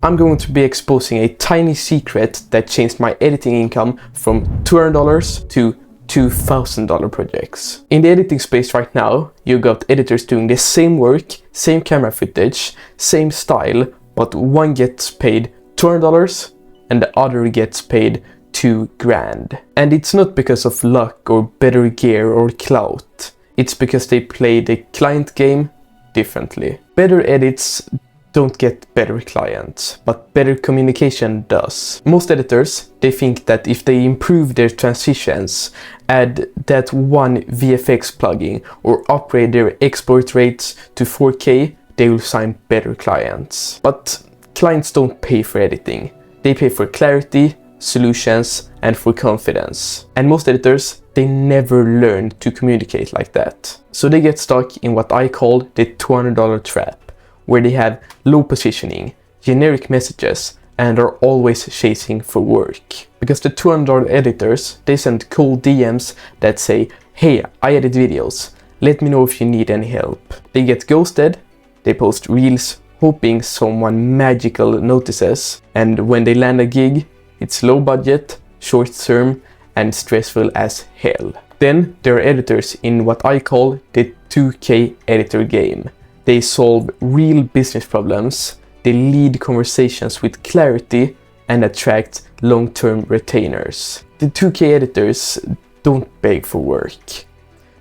I'm going to be exposing a tiny secret that changed my editing income from $200 to $2,000 projects. In the editing space right now, you got editors doing the same work, same camera footage, same style, but one gets paid $200 and the other gets paid $2,000. And it's not because of luck or better gear or clout. It's because they play the client game differently. Better edits don't get better clients, but better communication does. Most editors, they think that if they improve their transitions, add that one VFX plugin, or upgrade their export rates to 4K, they will sign better clients. But clients don't pay for editing. They pay for clarity, solutions, and for confidence. And most editors, they never learn to communicate like that. So they get stuck in what I call the $200 trap, where they have low positioning, generic messages, and are always chasing for work. Because the $200 editors, they send cold DMs that say, "Hey, I edit videos, let me know if you need any help." They get ghosted, they post reels hoping someone magical notices, and when they land a gig, it's low budget, short term, and stressful as hell. Then there are editors in what I call the 2K editor game. They solve real business problems, they lead conversations with clarity, and attract long-term retainers. The 2K editors don't beg for work.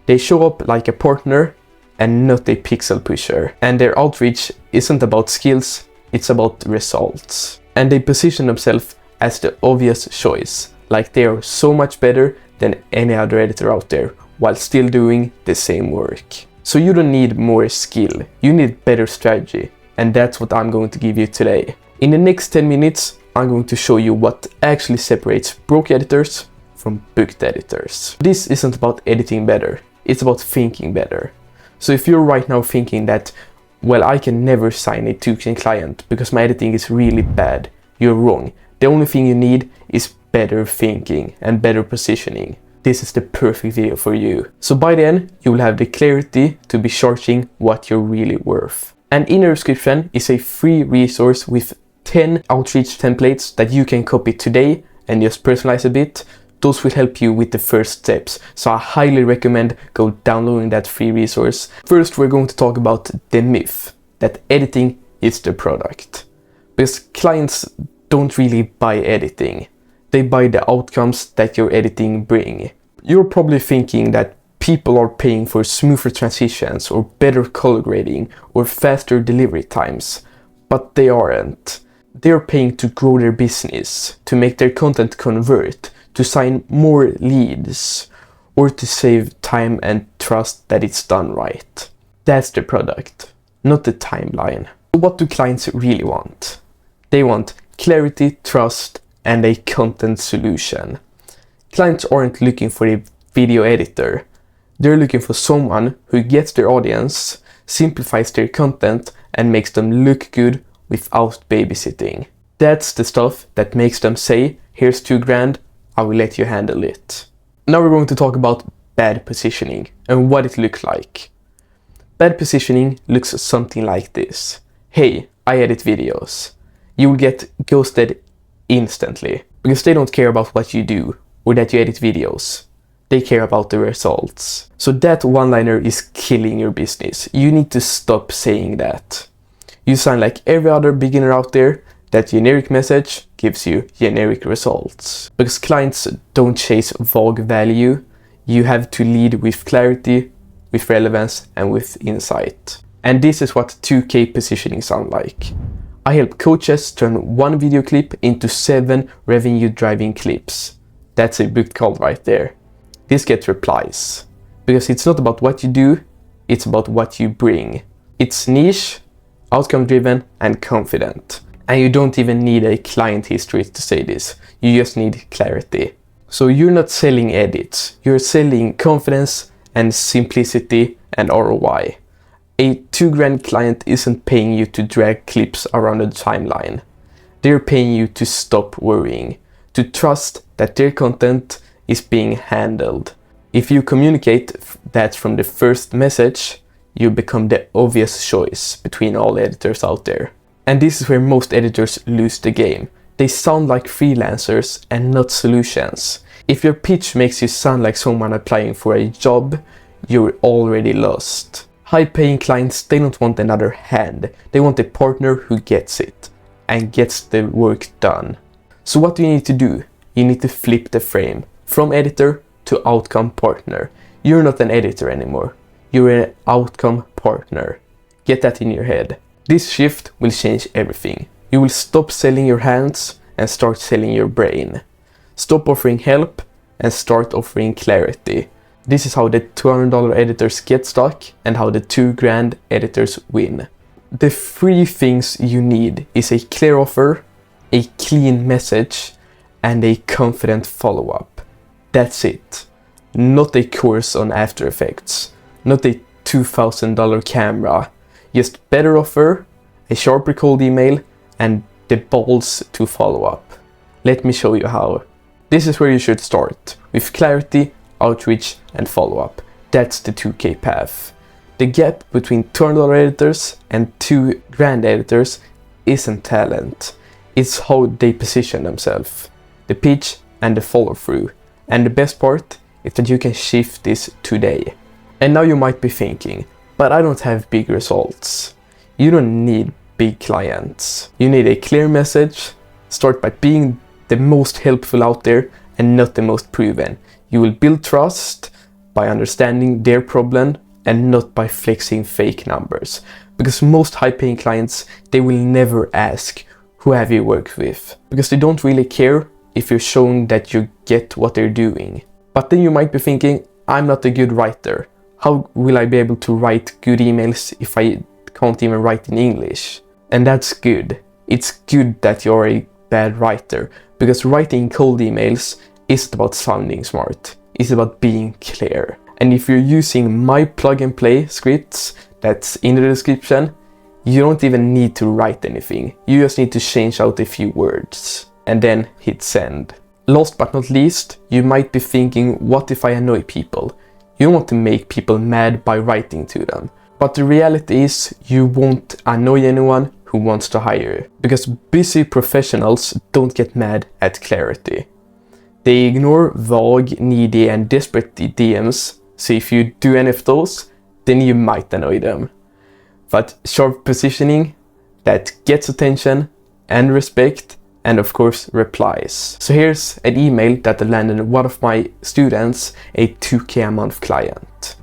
They show up like a partner and not a pixel pusher. And their outreach isn't about skills, it's about results. And they position themselves as the obvious choice, like they are so much better than any other editor out there, while still doing the same work. So you don't need more skill, you need better strategy, and that's what I'm going to give you today. In the next 10 minutes, I'm going to show you what actually separates broke editors from booked editors. This isn't about editing better, it's about thinking better. So if you're right now thinking that, well, I can never sign a 2K client because my editing is really bad, you're wrong. The only thing you need is better thinking and better positioning. This is the perfect video for you. So by then, you will have the clarity to be charging what you're really worth. And in the description is a free resource with 10 outreach templates that you can copy today and just personalize a bit. Those will help you with the first steps. So I highly recommend go downloading that free resource. First, we're going to talk about the myth that editing is the product. Because clients don't really buy editing. They buy the outcomes that your editing bring. You're probably thinking that people are paying for smoother transitions or better color grading or faster delivery times, but they aren't. They're paying to grow their business, to make their content convert, to sign more leads, or to save time and trust that it's done right. That's the product, not the timeline. What do clients really want? They want clarity, trust, and a content solution. Clients aren't looking for a video editor. They're looking for someone who gets their audience, simplifies their content, and makes them look good without babysitting. That's the stuff that makes them say, "Here's $2,000, I will let you handle it." Now we're going to talk about bad positioning and what it looks like. Bad positioning looks something like this. "Hey, I edit videos." You will get ghosted instantly, because they don't care about what you do or that you edit videos. They care about the results. So that one-liner is killing your business. You need to stop saying that. You sound like every other beginner out there. That generic message gives you generic results. Because clients don't chase vague value. You have to lead with clarity, with relevance, and with insight. And this is what 2K positioning sound like. I help coaches turn one video clip into 7 revenue-driving clips. That's a booked call right there. This gets replies. Because it's not about what you do, it's about what you bring. It's niche, outcome-driven, and confident. And you don't even need a client history to say this. You just need clarity. So you're not selling edits. You're selling confidence and simplicity and ROI. A $2,000 client isn't paying you to drag clips around the timeline. They're paying you to stop worrying, to trust that their content is being handled. If you communicate that from the first message, you become the obvious choice between all editors out there. And this is where most editors lose the game. They sound like freelancers and not solutions. If your pitch makes you sound like someone applying for a job, you're already lost. High-paying clients, they don't want another hand. They want a partner who gets it and gets the work done. So what do you need to do? You need to flip the frame from editor to outcome partner. You're not an editor anymore. You're an outcome partner. Get that in your head. This shift will change everything. You will stop selling your hands and start selling your brain. Stop offering help and start offering clarity. This is how the $200 editors get stuck and how the $2,000 editors win. The 3 things you need is a clear offer, a clean message, and a confident follow-up. That's it. Not a course on After Effects, not a $2,000 camera, just better offer, a sharper cold email, and the balls to follow up. Let me show you how. This is where you should start, with clarity, outreach, and follow-up. That's the 2K path. The gap between $200 editors and $2,000 editors isn't talent. It's how they position themselves, the pitch and the follow-through. And the best part is that you can shift this today. And now you might be thinking, but I don't have big results. You don't need big clients. You need a clear message. Start by being the most helpful out there and not the most proven. You will build trust by understanding their problem and not by flexing fake numbers. Because most high-paying clients, they will never ask, who have you worked with? Because they don't really care if you're showing that you get what they're doing. But then you might be thinking, I'm not a good writer. How will I be able to write good emails if I can't even write in English? And that's good. It's good that you're a bad writer, because writing cold emails isn't about sounding smart. It's about being clear. And if you're using my plug and play scripts that's in the description, you don't even need to write anything. You just need to change out a few words and then hit send. Last but not least, you might be thinking, what if I annoy people? You don't want to make people mad by writing to them. But the reality is, you won't annoy anyone who wants to hire you. Because busy professionals don't get mad at clarity. They ignore vague, needy and desperate DMs. So if you do any of those, then you might annoy them. But sharp positioning that gets attention and respect, and of course replies. So here's an email that landed one of my students, a 2K a month client.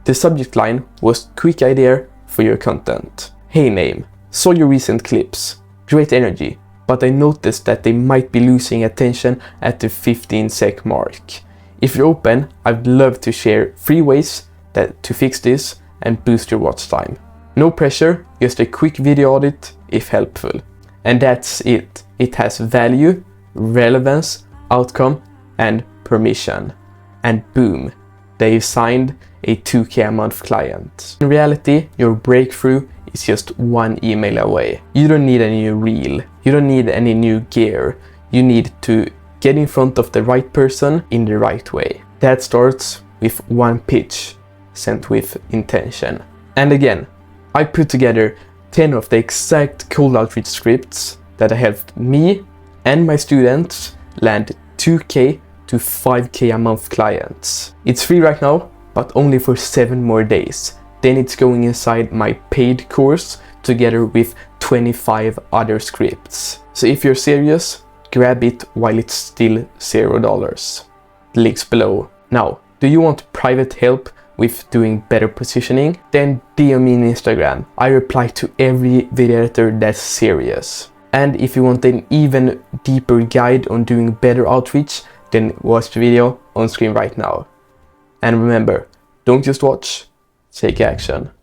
The subject line was quick idea for your content. Hey name, saw your recent clips, great energy, but I noticed that they might be losing attention at the 15 sec mark. If you're open, I'd love to share 3 ways to fix this and boost your watch time. No pressure, just a quick video audit if helpful. And that's it. It has value, relevance, outcome, and permission. And boom, they've signed a 2K a month client. In reality, your breakthrough is just 1 email away. You don't need any new reel. You don't need any new gear. You need to get in front of the right person in the right way. That starts with 1 pitch sent with intention. And again, I put together 10 of the exact cold outreach scripts that helped me and my students land 2K to 5K a month clients. It's free right now, but only for 7 more days. Then it's going inside my paid course together with 25 other scripts. So if you're serious, grab it while it's still $0. The link's below. Now, do you want private help with doing better positioning? Then DM me on Instagram. I reply to every video editor that's serious. And if you want an even deeper guide on doing better outreach, then watch the video on screen right now. And remember, don't just watch, take action.